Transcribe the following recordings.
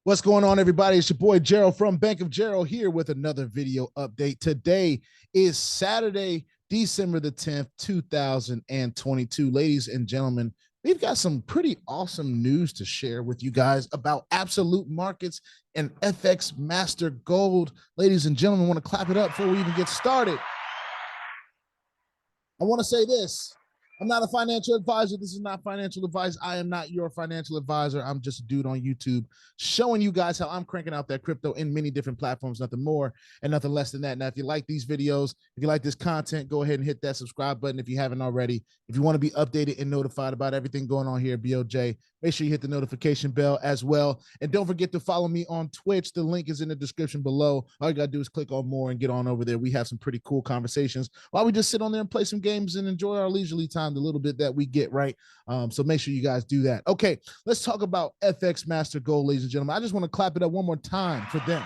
What's going on, everybody? It's your boy Gerald from Bank of Gerald here with another video update. Today is Saturday, December the 10th, 2022. Ladies and gentlemen, we've got some pretty awesome news to share with you guys about absolute markets and FX Master Gold. Ladies and gentlemen, I want to clap it up before we even get started. I want to say this. I'm not a financial advisor. This is not financial advice. I am not your financial advisor. I'm just a dude on YouTube showing you guys how I'm cranking out that crypto in many different platforms, nothing more and nothing less than that. Now, if you like these videos, if you like this content, go ahead and hit that subscribe button if you haven't already. If you want to be updated and notified about everything going on here at BOJ, make sure you hit the notification bell as well. And don't forget to follow me on Twitch. The link is in the description below. All you got to do is click on more and get on over there. We have some pretty cool conversations while we just sit on there and play some games and enjoy our leisurely time, the little bit that we get, right? So make sure you guys do that. Okay, let's talk about FX Master Gold, ladies and gentlemen. I just want to clap it up one more time for them.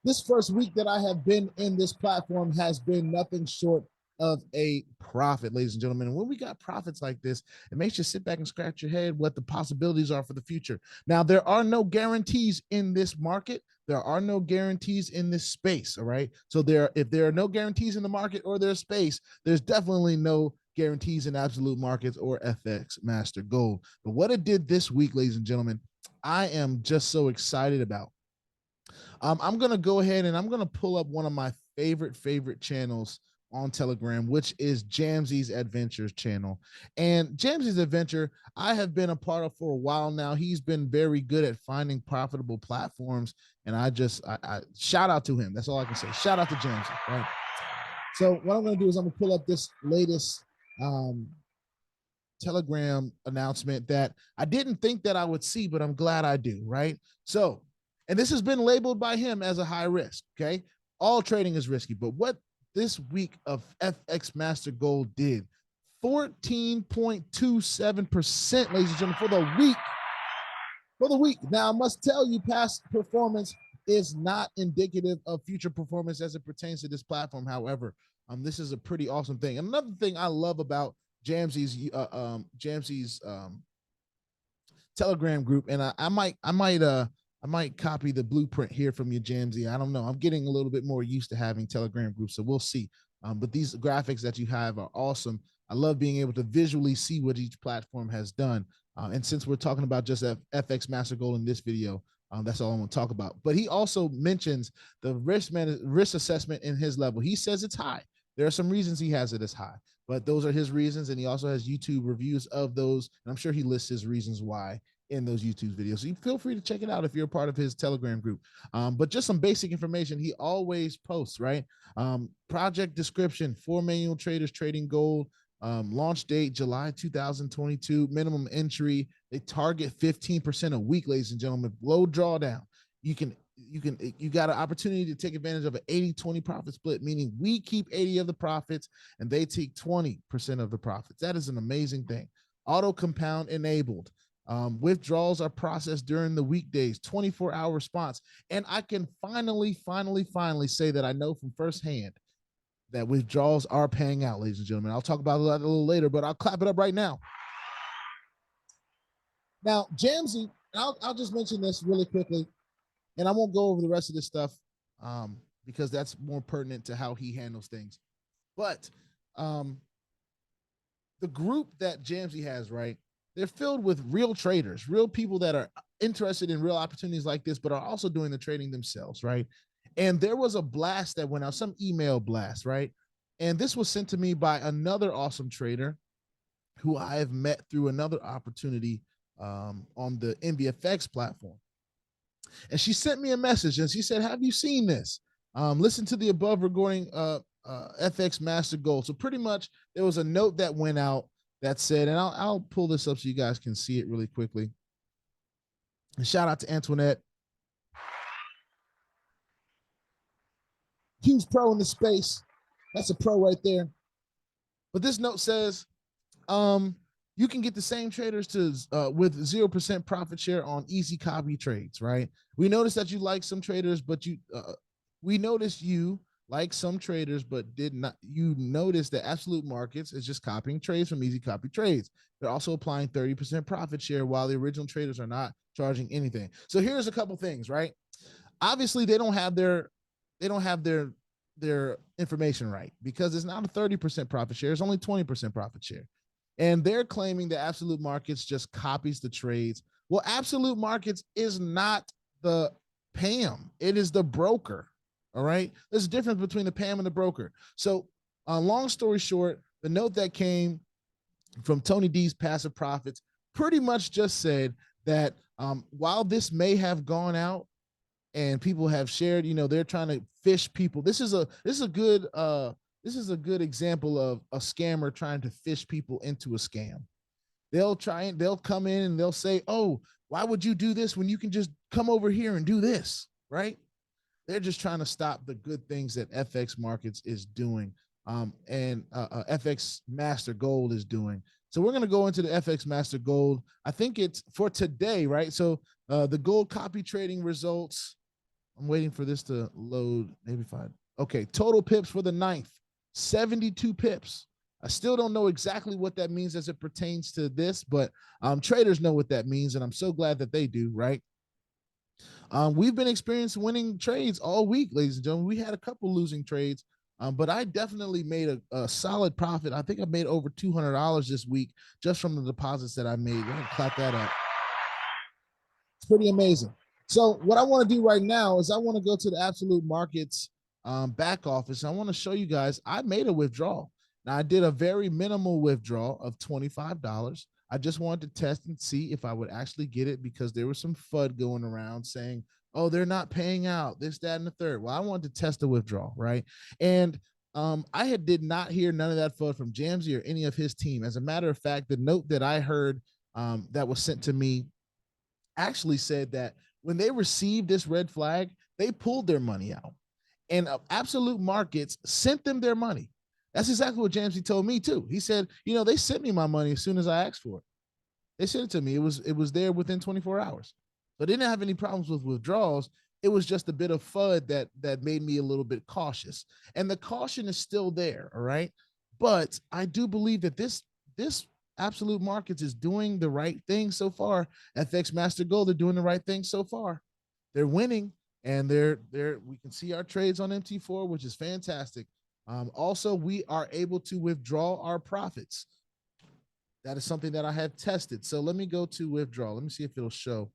This first week that I have been in this platform has been nothing short of a profit, ladies and gentlemen. And when we got profits like this, it makes you sit back and scratch your head what the possibilities are for the future. Now, there are no guarantees in this market. There are no guarantees in this space, all right? So if there are no guarantees in the market or their space, there's definitely no guarantees in absolute markets or FX Master Gold. But what it did this week, ladies and gentlemen, I am just so excited about. I'm going to go ahead and I'm going to pull up one of my favorite channels on Telegram, which is Jamsy's Adventures channel. And Jamsy's Adventure, I have been a part of for a while now. He's been very good at finding profitable platforms. And I shout out to him. That's all I can say. Shout out to Jamsy, right? So what I'm going to do is I'm going to pull up this latest Telegram announcement that I didn't think that I would see, but I'm glad I do, right? So, and this has been labeled by him as a high risk, okay? All trading is risky, but what this week of FX Master Gold did, 14.27%, ladies and gentlemen, for the week. For the week. Now, I must tell you, past performance is not indicative of future performance as it pertains to this platform. However, this is a pretty awesome thing. Another thing I love about Jamsy's Telegram group, and I might copy the blueprint here from you, Jamsy. I don't know. I'm getting a little bit more used to having Telegram groups, so we'll see. But these graphics that you have are awesome. I love being able to visually see what each platform has done. And since we're talking about just FX Master Gold in this video, that's all I'm going to talk about. But he also mentions the risk assessment in his level. He says it's high. There are some reasons he has it as high, but those are his reasons. And he also has YouTube reviews of those. And I'm sure he lists his reasons why in those YouTube videos. So you feel free to check it out if you're a part of his Telegram group. But just some basic information he always posts, right? Project description, 4 manual traders trading gold. Launch date, July 2022, minimum entry. They target 15% a week, ladies and gentlemen. Low drawdown. You got an opportunity to take advantage of an 80-20 profit split, meaning we keep 80 of the profits and they take 20% of the profits. That is an amazing thing. Auto compound enabled. Withdrawals are processed during the weekdays, 24-hour response. And I can finally say that I know from firsthand that withdrawals are paying out, ladies and gentlemen. I'll talk about that a little later, but I'll clap it up right now. Now, Jamsy, I'll just mention this really quickly, and I won't go over the rest of this stuff because that's more pertinent to how he handles things. But the group that Jamsy has, right, they're filled with real traders, real people that are interested in real opportunities like this, but are also doing the trading themselves, right? And there was a blast that went out, some email blast, right? And this was sent to me by another awesome trader who I have met through another opportunity on the ENVI platform. And she sent me a message and she said, have you seen this? Listen to the above regarding FX Master Gold. So pretty much there was a note that went out that said, and I'll pull this up so you guys can see it really quickly. And shout out to Antoinette. Huge pro in the space. That's a pro right there. But this note says, you can get the same traders with 0% profit share on easy copy trades, right? We noticed that you like some traders, but we noticed you like some traders, but did not. You notice that Absolute Markets is just copying trades from Easy Copy Trades. They're also applying 30% profit share while the original traders are not charging anything. So here's a couple things, right? Obviously, they don't have their information right, because it's not a 30% profit share, it's only 20% profit share. And they're claiming that Absolute Markets just copies the trades. Well, Absolute Markets is not the PAMM, it is the broker. All right. There's a difference between the PAMM and the broker. So, long story short, the note that came from Tony D's Passive Profits pretty much just said that while this may have gone out and people have shared, they're trying to fish people. This is a good example of a scammer trying to fish people into a scam. They'll come in and they'll say, "Oh, why would you do this when you can just come over here and do this?" Right? They're just trying to stop the good things that FX Markets is doing, and FX Master Gold is doing. So we're going to go into the FX Master Gold. I think it's for today, right? So the gold copy trading results. I'm waiting for this to load. Maybe fine. Okay, total pips for the 9th, 72 pips. I still don't know exactly what that means as it pertains to this, but traders know what that means, and I'm so glad that they do, right? We've been experiencing winning trades all week, ladies and gentlemen. We had a couple losing trades, but I definitely made a solid profit. I think I made over $200 this week just from the deposits that I made. We're gonna clap that up. It's pretty amazing. So what I want to do right now is I want to go to the Absolute Markets back office. I want to show you guys I made a withdrawal. Now I did a very minimal withdrawal of $25. I just wanted to test and see if I would actually get it, because there was some FUD going around saying, "Oh, they're not paying out this, that, and the third." Well, I wanted to test the withdrawal, right? And I did not hear none of that FUD from Jamsey or any of his team. As a matter of fact, the note that I heard that was sent to me actually said that when they received this red flag, they pulled their money out, and Absolute Markets sent them their money. That's exactly what Jamesy told me too. He said, they sent me my money as soon as I asked for it. They sent it to me. It was there within 24 hours. So I didn't have any problems with withdrawals. It was just a bit of FUD that made me a little bit cautious. And the caution is still there, all right? But I do believe that this Absolute Markets is doing the right thing so far. FX Master Gold, they're doing the right thing so far. They're winning, and we can see our trades on MT4, which is fantastic. Also, we are able to withdraw our profits. That is something that I have tested. So let me go to withdraw. Let me see if it'll show.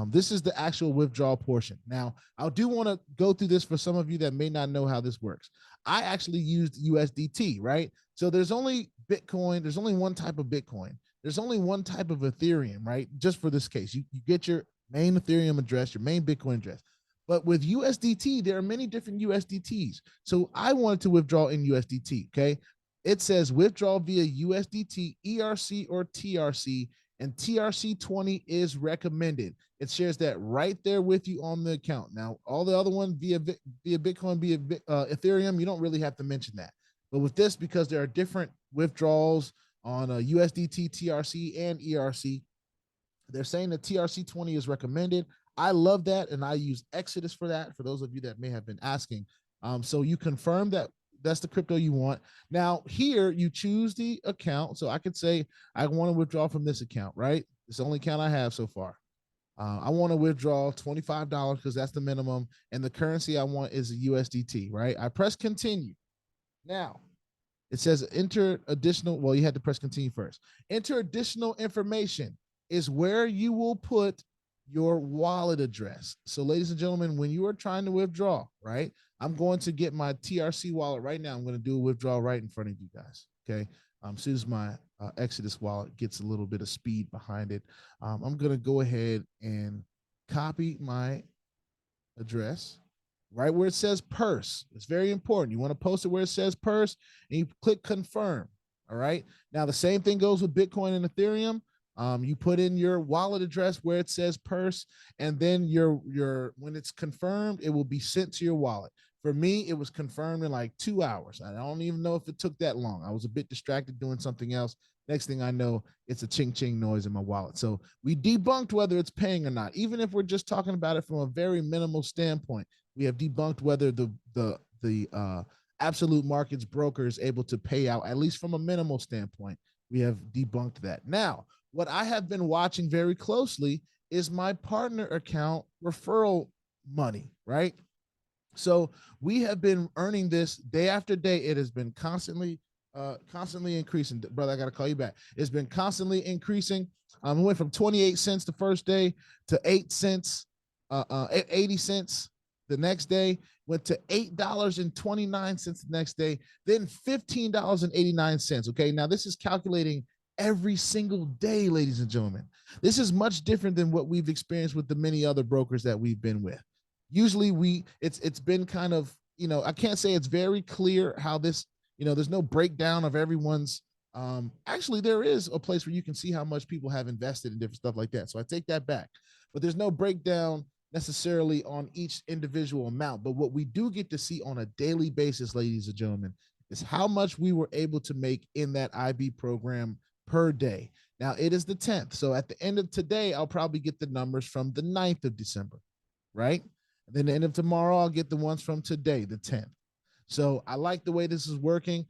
This is the actual withdrawal portion. Now, I do want to go through this for some of you that may not know how this works. I actually used USDT, right? So there's only Bitcoin. There's only one type of Bitcoin. There's only one type of Ethereum, right? Just for this case, you get your main Ethereum address, your main Bitcoin address. But with USDT, there are many different USDTs. So I wanted to withdraw in USDT, okay? It says withdraw via USDT, ERC, or TRC, and TRC20 is recommended. It shares that right there with you on the account. Now, all the other ones via Bitcoin, via Ethereum, you don't really have to mention that. But with this, because there are different withdrawals on USDT, TRC, and ERC, they're saying that TRC20 is recommended. I love that, and I use Exodus for that, for those of you that may have been asking. So you confirm that that's the crypto you want. Now, here you choose the account. So I could say I want to withdraw from this account, right? It's the only account I have so far. I want to withdraw $25 because that's the minimum, and the currency I want is a USDT, right? I press continue. Now, it says enter additional, well, you had to press continue first. Enter additional information is where you will put your wallet address. So ladies and gentlemen, when you are trying to withdraw, right, I'm going to get my TRC wallet right now. I'm going to do a withdrawal right in front of you guys. Okay. As soon as my Exodus wallet gets a little bit of speed behind it, I'm going to go ahead and copy my address right where it says purse. It's very important. You want to post it where it says purse, and you click confirm. All right. Now the same thing goes with Bitcoin and Ethereum. You put in your wallet address where it says purse, and then when it's confirmed, it will be sent to your wallet. For me, it was confirmed in like 2 hours. I don't even know if it took that long. I was a bit distracted doing something else. Next thing I know, it's a ching ching noise in my wallet. So we debunked whether it's paying or not. Even if we're just talking about it from a very minimal standpoint, we have debunked whether the the absolute markets broker is able to pay out, at least from a minimal standpoint. We have debunked that. Now, what I have been watching very closely is my partner account referral money, right? So we have been earning this day after day. It has been constantly increasing. Brother, I got to call you back. It's been constantly increasing. We went from 28 cents the first day to 8 cents, 80 cents the next day, went to $8.29 the next day, then $15.89. Okay, now this is calculating every single day, ladies and gentlemen. This is much different than what we've experienced with the many other brokers that we've been with. Usually it's been kind of, I can't say it's very clear how this, there's no breakdown of everyone's. Actually, there is a place where you can see how much people have invested in different stuff like that. So I take that back, but there's no breakdown necessarily on each individual amount. But what we do get to see on a daily basis, ladies and gentlemen, is how much we were able to make in that IB program per day. Now it is the 10th. So at the end of today, I'll probably get the numbers from the 9th of December, right? And then the end of tomorrow, I'll get the ones from today, the 10th. So I like the way this is working.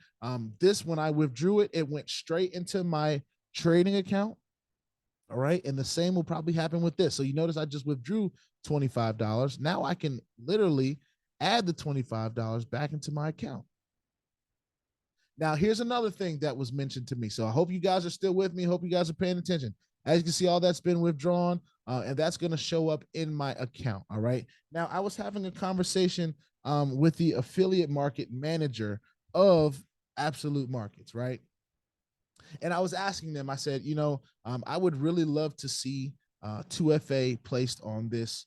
This, when I withdrew it, it went straight into my trading account. All right. And the same will probably happen with this. So you notice I just withdrew $25. Now I can literally add the $25 back into my account. Now, here's another thing that was mentioned to me. So I hope you guys are still with me. Hope you guys are paying attention. As you can see, all that's been withdrawn, and that's going to show up in my account. All right. Now, I was having a conversation with the affiliate market manager of Absolute Markets, right? And I was asking them, I said, I would really love to see 2FA placed on this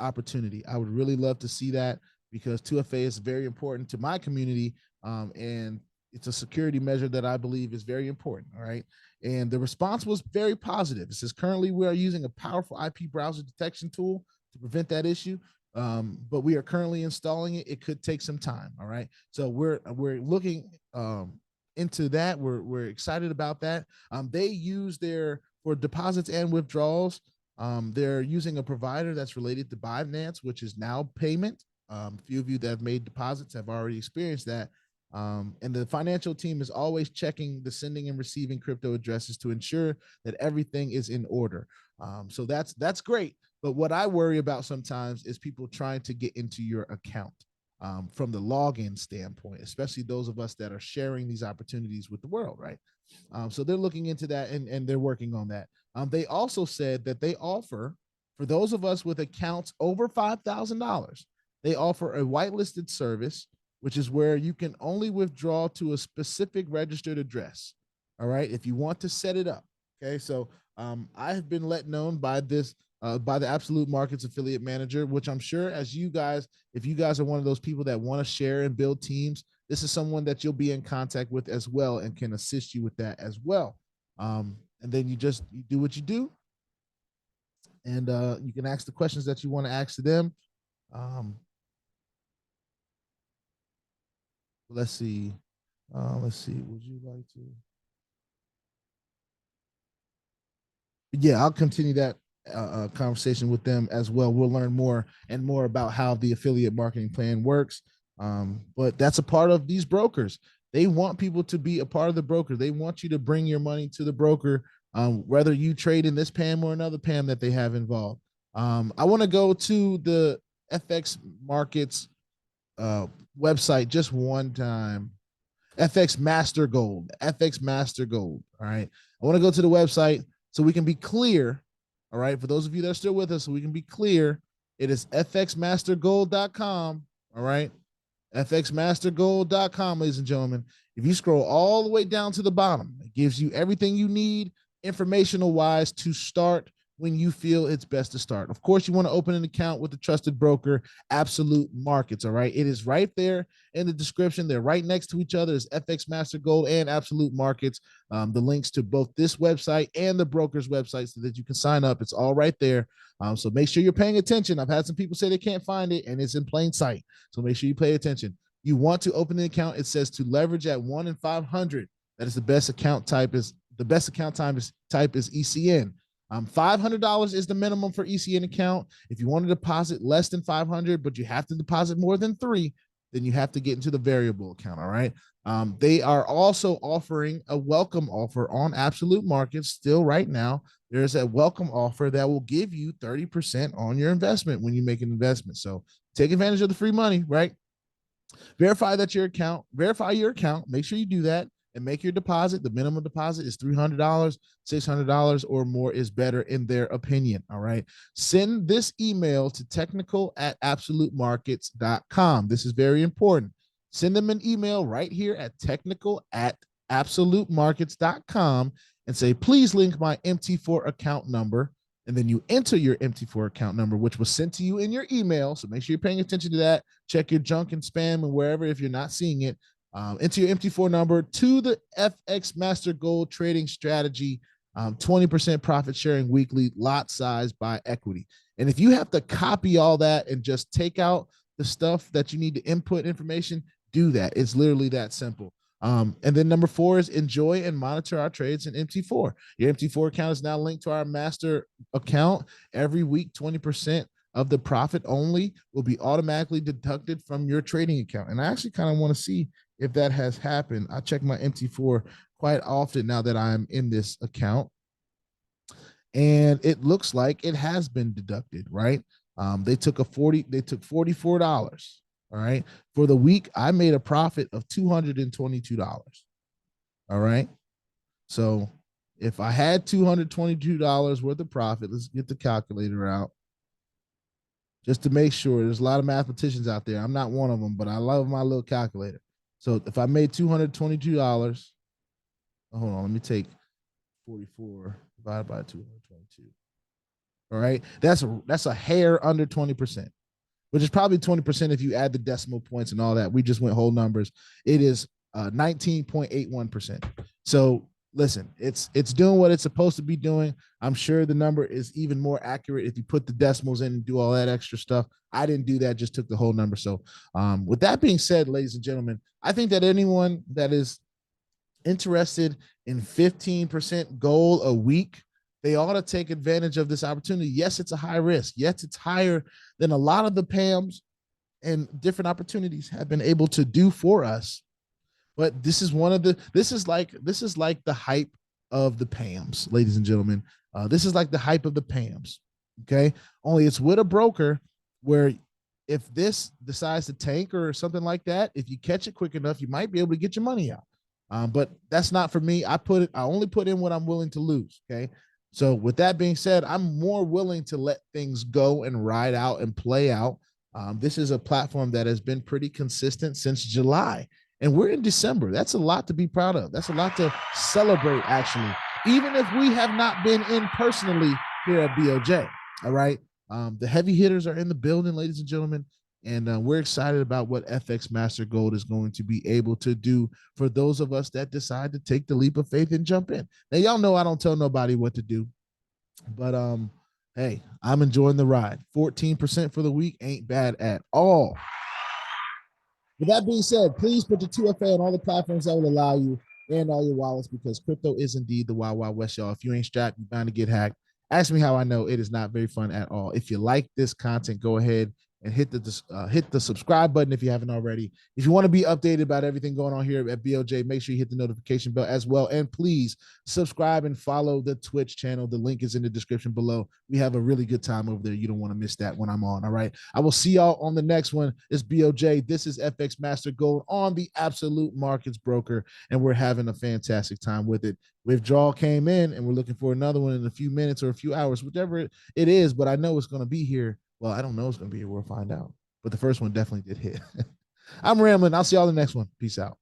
opportunity. I would really love to see that because 2FA is very important to my community, and it's a security measure that I believe is very important. All right. And the response was very positive. It says, currently we are using a powerful IP browser detection tool to prevent that issue. But we are currently installing it. It could take some time. All right. So we're looking into that. We're excited about that. They use for deposits and withdrawals. They're using a provider that's related to Binance, which is now payment. A few of you that have made deposits have already experienced that. And the financial team is always checking the sending and receiving crypto addresses to ensure that everything is in order. So that's great. But what I worry about sometimes is people trying to get into your account from the login standpoint, especially those of us that are sharing these opportunities with the world, right? So they're looking into that and they're working on that. They also said that they offer, for those of us with accounts over $5,000, they offer a whitelisted service, which is where you can only withdraw to a specific registered address. All right. If you want to set it up. Okay. So I have been let known by this, by the Absolute Markets affiliate manager, which I'm sure as you guys, if you guys are one of those people that want to share and build teams, this is someone that you'll be in contact with as well and can assist you with that as well. And then you do what you do. And you can ask the questions that you want to ask to them. Let's see. Would you like to? Yeah, I'll continue that conversation with them as well. We'll learn more and more about how the affiliate marketing plan works. But that's a part of these brokers. They want people to be a part of the broker. They want you to bring your money to the broker, whether you trade in this PAM or another PAM that they have involved. I want to go to the FX Markets website just one time. FX Master Gold. All right. I want to go to the website so we can be clear. All right. For those of you that are still with us, so we can be clear, it is fxmastergold.com. All right. fxmastergold.com, ladies and gentlemen. If you scroll all the way down to the bottom, it gives you everything you need informational wise to start when you feel it's best to start. Of course, you want to open an account with a trusted broker, Absolute Markets. All right. It is right there in the description. They're right next to each other. It's FX Master Gold and Absolute Markets. The links to both this website and the broker's website so that you can sign up. It's all right there. So make sure you're paying attention. I've had some people say they can't find it and it's in plain sight. So make sure you pay attention. You want to open an account. It says to leverage at 1 in 500. That is the best account type. The best account type is ECN. $500 is the minimum for ECN account. If you want to deposit less than 500, but you have to deposit more than 3, then you have to get into the variable account. All right. They are also offering a welcome offer on Absolute Markets still right now. There's a welcome offer that will give you 30% on your investment when you make an investment. So take advantage of the free money, right? Verify your account, make sure you do that and make your deposit. The minimum deposit is $300, $600 or more is better in their opinion. All right. Send this email to technical@absolutemarkets.com. This is very important. Send them an email right here at technical@absolutemarkets.com and say, please link my MT4 account number. And then you enter your MT4 account number, which was sent to you in your email. So make sure you're paying attention to that. Check your junk and spam and wherever if you're not seeing it. Enter your MT4 number to the FX Master Gold trading strategy, 20% profit sharing weekly, lot size by equity. And if you have to copy all that and just take out the stuff that you need to input information, do that. It's literally that simple. And then number 4 is enjoy and monitor our trades in MT4. Your MT4 account is now linked to our master account. Every week, 20% of the profit only will be automatically deducted from your trading account. And I actually kind of want to see if that has happened. I check my MT4 quite often now that I'm in this account. And it looks like it has been deducted, right? They took $44. All right. For the week, I made a profit of $222. All right. So if I had $222 worth of profit, let's get the calculator out just to make sure. There's a lot of mathematicians out there. I'm not one of them, but I love my little calculator. So if I made $222, hold on, let me take 44 divided by 222. All right. That's a hair under 20%. Which is probably 20% if you add the decimal points and all that. We just went whole numbers. It is 19.81%. So listen, it's doing what it's supposed to be doing. I'm sure the number is even more accurate if you put the decimals in and do all that extra stuff. I didn't do that, just took the whole number. So with that being said, ladies and gentlemen, I think that anyone that is interested in 15% goal a week, they ought to take advantage of this opportunity. Yes, it's a high risk. Yes, it's higher than a lot of the PAMMs and different opportunities have been able to do for us. But this is this is like the hype of the PAMMs, ladies and gentlemen. This is like the hype of the PAMMs. Okay. Only it's with a broker where if this decides to tank or something like that, if you catch it quick enough, you might be able to get your money out. But that's not for me. I only put in what I'm willing to lose. Okay. So with that being said, I'm more willing to let things go and ride out and play out. This is a platform that has been pretty consistent since July, and we're in December. That's a lot to be proud of. That's a lot to celebrate, actually, even if we have not been in personally here at BOJ. All right. The heavy hitters are in the building, ladies and gentlemen. And we're excited about what FX Master Gold is going to be able to do for those of us that decide to take the leap of faith and jump in. Now, y'all know I don't tell nobody what to do, but hey, I'm enjoying the ride. 14% for the week ain't bad at all. With that being said, please put your 2FA on all the platforms that will allow you and all your wallets, because crypto is indeed the Wild Wild West, y'all. If you ain't strapped, you're bound to get hacked. Ask me how I know. It is not very fun at all. If you like this content, go ahead and hit the subscribe button if you haven't already. If you want to be updated about everything going on here at BOJ, make sure you hit the notification bell as well. And please subscribe and follow the Twitch channel. The link is in the description below. We have a really good time over there. You don't want to miss that when I'm on. All right. I will see y'all on the next one. It's BOJ. This is FX Master Gold on the Absolute Markets Broker, and we're having a fantastic time with it. Withdrawal came in, and we're looking for another one in a few minutes or a few hours, whichever it is, but I know it's going to be here. Well, I don't know it's going to be here. We'll find out. But the first one definitely did hit. I'm rambling. I'll see y'all in the next one. Peace out.